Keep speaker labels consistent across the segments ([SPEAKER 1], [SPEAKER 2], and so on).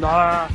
[SPEAKER 1] Nah.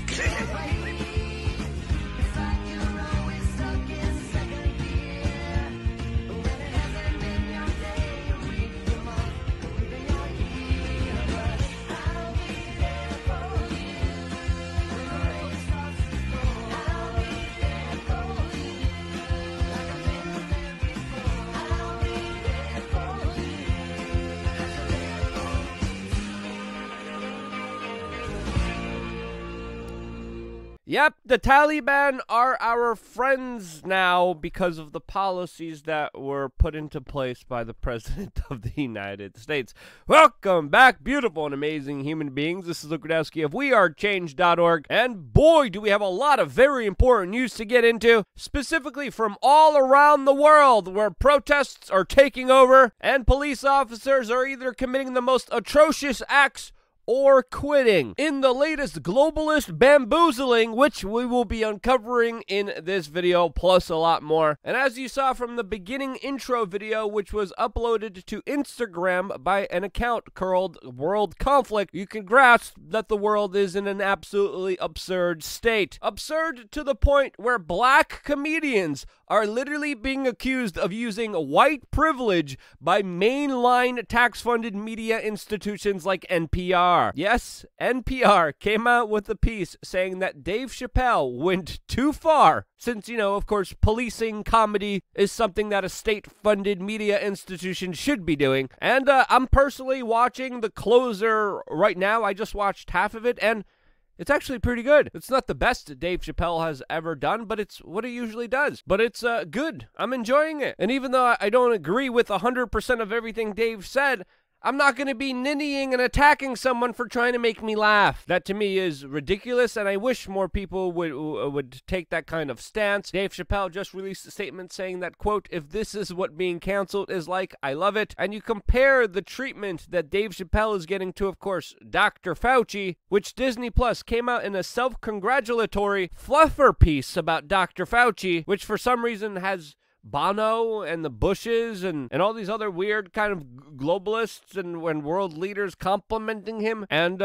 [SPEAKER 2] Yep, the Taliban are our friends now because of the policies that were put into place by the President of the United States. Welcome back, beautiful and amazing human beings. This is Luke Rudowski of WeAreChange.org, and boy, do we have a lot of very important news to get into, specifically from all around the world where protests are taking over and police officers are either committing the most atrocious acts or quitting in the latest globalist bamboozling, which we will be uncovering in this video, plus a lot more. And as you saw from the beginning intro video, which was uploaded to Instagram by an account called World Conflict, you can grasp that the world is in an absolutely absurd state. Absurd to the point where black comedians are literally being accused of using white privilege by mainline tax-funded media institutions like NPR. Yes, NPR came out with a piece saying that Dave Chappelle went too far since, of course, policing comedy is something that a state-funded media institution should be doing. And I'm personally watching The Closer right now. I just watched half of it, and it's actually pretty good. It's not the best Dave Chappelle has ever done, but it's what he usually does. But it's good. I'm enjoying it. And even though I don't agree with 100% of everything Dave said, I'm not going to be ninnying and attacking someone for trying to make me laugh. That to me is ridiculous, and I wish more people would take that kind of stance. Dave Chappelle just released a statement saying that, quote, if this is what being canceled is like, I love it. And you compare the treatment that Dave Chappelle is getting to, of course, Dr. Fauci, which Disney Plus came out in a self-congratulatory fluffer piece about Dr. Fauci, which for some reason has Bono and the Bushes and all these other weird kind of globalists and world leaders complimenting him. And,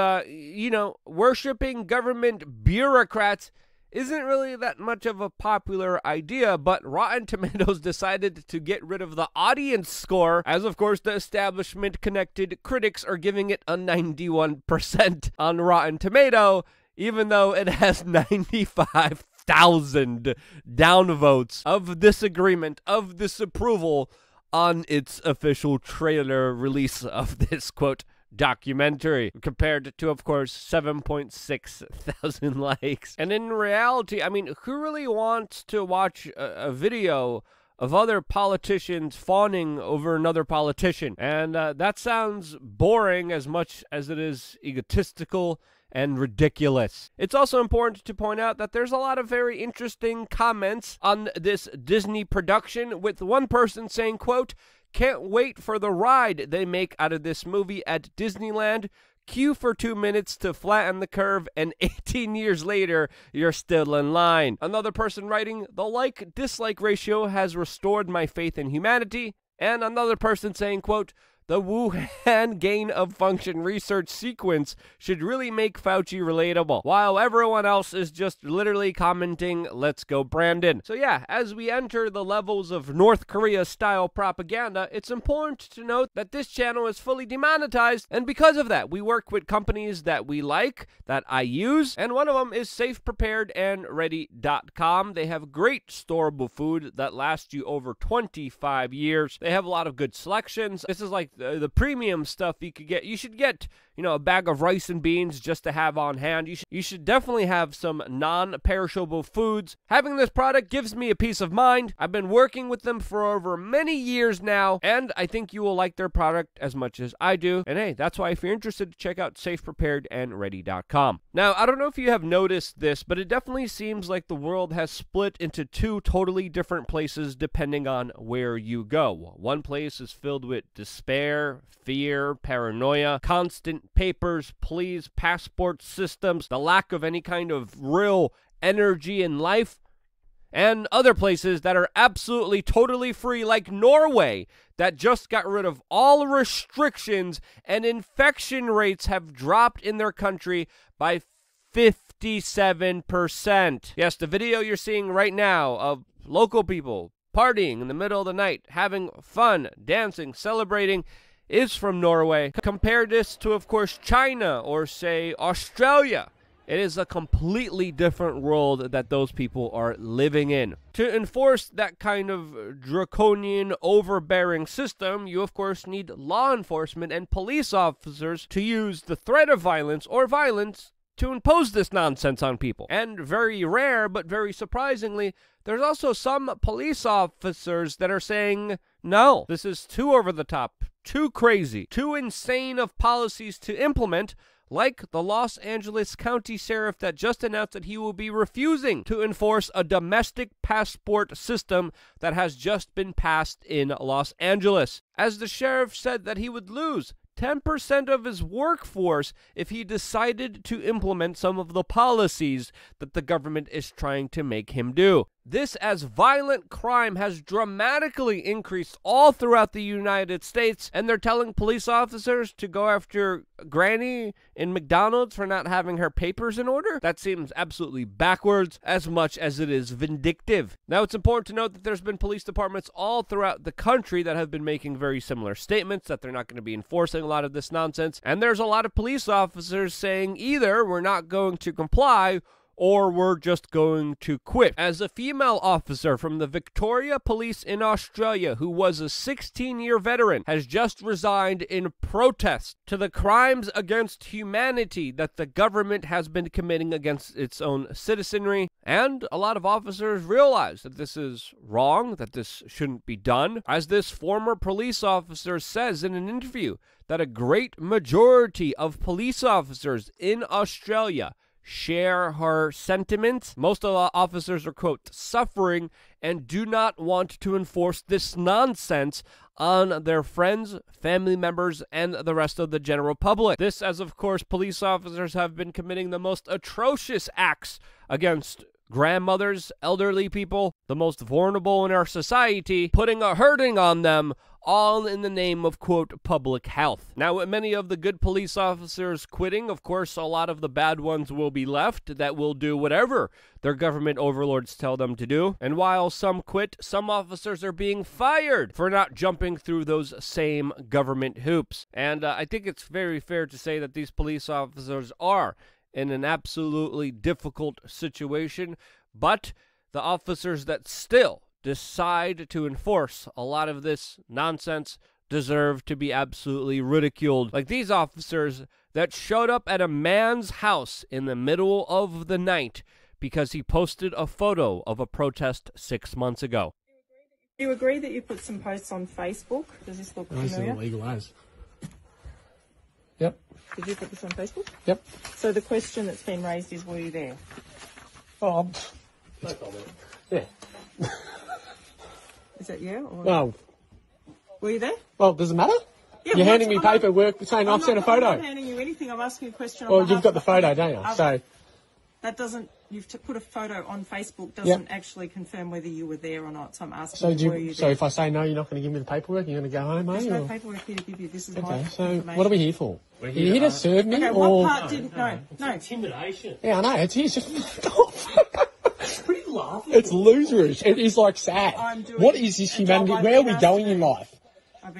[SPEAKER 2] worshiping government bureaucrats isn't really that much of a popular idea, but Rotten Tomatoes decided to get rid of the audience score, as of course the establishment-connected critics are giving it a 91% on Rotten Tomato, even though it has 95,000 downvotes of disagreement, of disapproval on its official trailer release of this, quote, documentary, compared to, of course, 7.6 thousand likes. And in reality, I mean, who really wants to watch a video of other politicians fawning over another politician? And that sounds boring as much as it is egotistical and ridiculous. It's also important to point out that there's a lot of very interesting comments on this Disney production, with one person saying, quote, can't wait for the ride they make out of this movie at Disneyland. Queue for 2 minutes to flatten the curve, and 18 years later, you're still in line. Another person writing, the like-dislike ratio has restored my faith in humanity. And another person saying, quote, the Wuhan gain-of-function research sequence should really make Fauci relatable, while everyone else is just literally commenting, let's go Brandon. So yeah, as we enter the levels of North Korea-style propaganda, it's important to note that this channel is fully demonetized, and because of that, we work with companies that we like, that I use, and one of them is SafePreparedAndReady.com. They have great storable food that lasts you over 25 years. They have a lot of good selections. This is like the premium stuff you could get. You should get, a bag of rice and beans just to have on hand. You should definitely have some non-perishable foods. Having this product gives me a peace of mind. I've been working with them for over many years now, and I think you will like their product as much as I do. And hey, that's why if you're interested, check out SafePreparedAndReady.com. Now, I don't know if you have noticed this, but it definitely seems like the world has split into two totally different places depending on where you go. One place is filled with despair, fear, paranoia, constant papers, please, passport systems, the lack of any kind of real energy in life, and other places that are absolutely totally free, like Norway, that just got rid of all restrictions, and infection rates have dropped in their country by 50%. 57%. Yes, the video you're seeing right now of local people partying in the middle of the night, having fun, dancing, celebrating, is from Norway. Compare this to, of course, China or, say, Australia. It is a completely different world that those people are living in. To enforce that kind of draconian, overbearing system, you of course need law enforcement and police officers to use the threat of violence or violence to impose this nonsense on people. And very rare, but very surprisingly, there's also some police officers that are saying, no, this is too over the top, too crazy, too insane of policies to implement, like the Los Angeles County Sheriff that just announced that he will be refusing to enforce a domestic passport system that has just been passed in Los Angeles, as the sheriff said that he would lose 10% of his workforce if he decided to implement some of the policies that the government is trying to make him do. This, as violent crime has dramatically increased all throughout the United States, and they're telling police officers to go after Granny in McDonald's for not having her papers in order? That seems absolutely backwards as much as it is vindictive. Now, it's important to note that there's been police departments all throughout the country that have been making very similar statements that they're not going to be enforcing a lot of this nonsense, and there's a lot of police officers saying either we're not going to comply or we're just going to quit. As a female officer from the Victoria Police in Australia, who was a 16-year veteran, has just resigned in protest to the crimes against humanity that the government has been committing against its own citizenry. And a lot of officers realize that this is wrong, that this shouldn't be done. As this former police officer says in an interview, that a great majority of police officers in Australia share her sentiments. Most of the officers are, quote, suffering and do not want to enforce this nonsense on their friends, family members, and the rest of the general public. This, as of course, police officers have been committing the most atrocious acts against grandmothers, elderly people, the most vulnerable in our society, putting a hurting on them, all in the name of, quote, public health. Now, with many of the good police officers quitting, of course, a lot of the bad ones will be left that will do whatever their government overlords tell them to do. And while some quit, some officers are being fired for not jumping through those same government hoops. And I think it's very fair to say that these police officers are in an absolutely difficult situation, but the officers that still decide to enforce a lot of this nonsense deserve to be absolutely ridiculed. Like these officers that showed up at a man's house in the middle of the night because he posted a photo of a protest 6 months ago.
[SPEAKER 1] Do you agree that you put some posts on Facebook? Does this look familiar?
[SPEAKER 3] This is illegal as. Yep.
[SPEAKER 1] Did you put this on Facebook?
[SPEAKER 3] Yep.
[SPEAKER 1] So the question that's been raised is, were you there?
[SPEAKER 3] Oh, no comment. Yeah.
[SPEAKER 1] Is that you? Or...
[SPEAKER 3] Well,
[SPEAKER 1] were you there?
[SPEAKER 3] well, does it matter?
[SPEAKER 1] Yeah,
[SPEAKER 3] You're handing me paperwork saying I've sent a photo.
[SPEAKER 1] I'm not handing you anything. I'm asking you a question.
[SPEAKER 3] Well, you've got the photo, don't you? So
[SPEAKER 1] that doesn't. You've put a photo on Facebook doesn't actually confirm whether you were there or not. So I'm asking.
[SPEAKER 3] So
[SPEAKER 1] were you there?
[SPEAKER 3] So if I say no, you're not going to give me the paperwork. You're going to go home, are
[SPEAKER 1] There's
[SPEAKER 3] you?
[SPEAKER 1] no paperwork here to give you. This is my
[SPEAKER 3] Okay. So
[SPEAKER 1] information.
[SPEAKER 3] what are we here for? Are you here to serve me,
[SPEAKER 1] Okay,
[SPEAKER 3] or?
[SPEAKER 1] what part didn't? No.
[SPEAKER 4] Intimidation.
[SPEAKER 3] Yeah, I know. It's here. Just.
[SPEAKER 4] What are you laughing?
[SPEAKER 3] It's loserish. It is like sad. What is this humanity? Where are we going in life?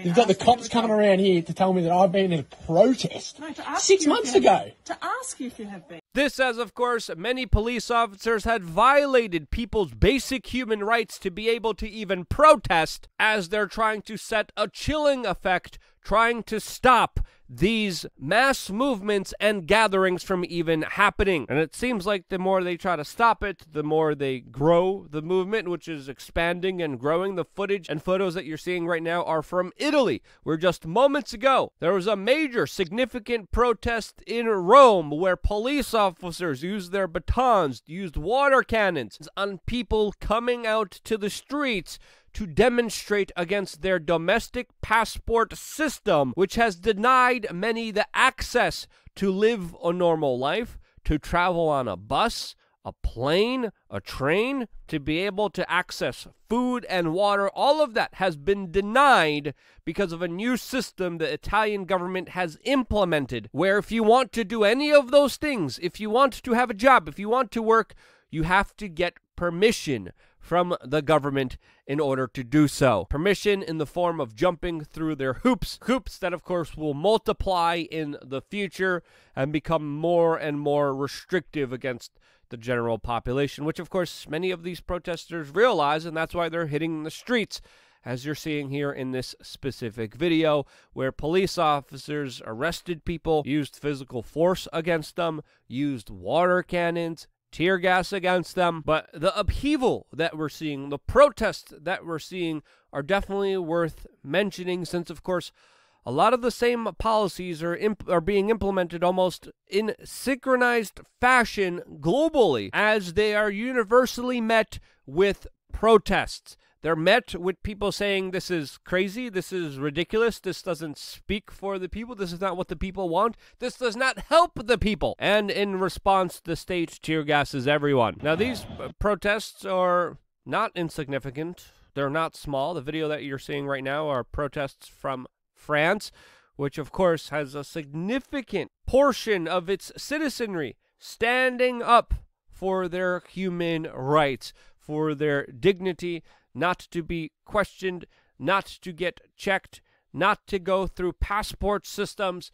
[SPEAKER 3] You've got the cops coming around here to tell me that I've been in a protest 6 months ago.
[SPEAKER 1] To ask you if you have been.
[SPEAKER 2] This, as of course, many police officers had violated people's basic human rights to be able to even protest, as they're trying to set a chilling effect, trying to stop these mass movements and gatherings from even happening. And it seems like the more they try to stop it, the more they grow the movement, which is expanding and growing. The footage and photos that you're seeing right now are from Italy, where just moments ago there was a major significant protest in Rome where police officers used their batons, used water cannons on people coming out to the streets to demonstrate against their domestic passport system, which has denied many the access to live a normal life, to travel on a bus, a plane, a train, to be able to access food and water. All of that has been denied because of a new system the Italian government has implemented, where if you want to do any of those things, if you want to have a job, if you want to work, you have to get permission from the government in order to do so. Permission in the form of jumping through their hoops that of course will multiply in the future and become more and more restrictive against the general population, which of course many of these protesters realize, and that's why they're hitting the streets, as you're seeing here in this specific video, where police officers arrested people, used physical force against them, used water cannons, tear gas against them. But the upheaval that we're seeing, the protests that we're seeing, are definitely worth mentioning, since of course a lot of the same policies are being implemented almost in synchronized fashion globally, as they are universally met with protests. They're met with people saying this is crazy, this is ridiculous, this doesn't speak for the people, this is not what the people want, this does not help the people. And in response, the state tear gases everyone. Now, these protests are not insignificant. They're not small. The video that you're seeing right now are protests from France, which of course has a significant portion of its citizenry standing up for their human rights, for their dignity, not to be questioned, not to get checked, not to go through passport systems,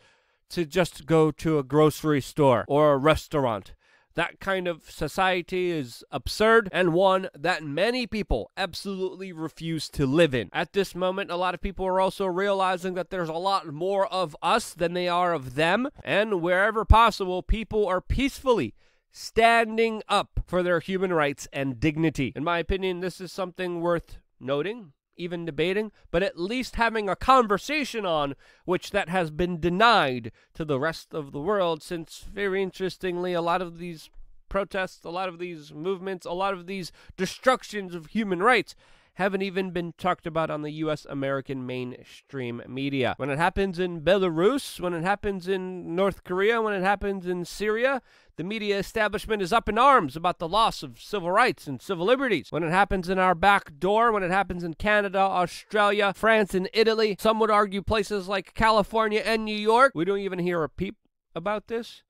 [SPEAKER 2] to just go to a grocery store or a restaurant. That kind of society is absurd, and one that many people absolutely refuse to live in. At this moment, a lot of people are also realizing that there's a lot more of us than they are of them, and wherever possible, people are peacefully standing up for their human rights and dignity. In my opinion, this is something worth noting, even debating, but at least having a conversation on, which that has been denied to the rest of the world, since, very interestingly, a lot of these protests, a lot of these movements, a lot of these destructions of human rights haven't even been talked about on the U.S. American mainstream media. When it happens in Belarus, when it happens in North Korea, when it happens in Syria, the media establishment is up in arms about the loss of civil rights and civil liberties. When it happens in our back door, when it happens in Canada, Australia, France, and Italy, some would argue places like California and New York, we don't even hear a peep about this.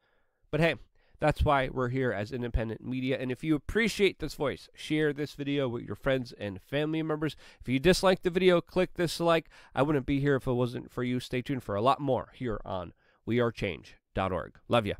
[SPEAKER 2] But hey, that's why we're here as independent media. And if you appreciate this voice, share this video with your friends and family members. If you dislike the video, click dislike. I wouldn't be here if it wasn't for you. Stay tuned for a lot more here on wearechange.org. Love ya.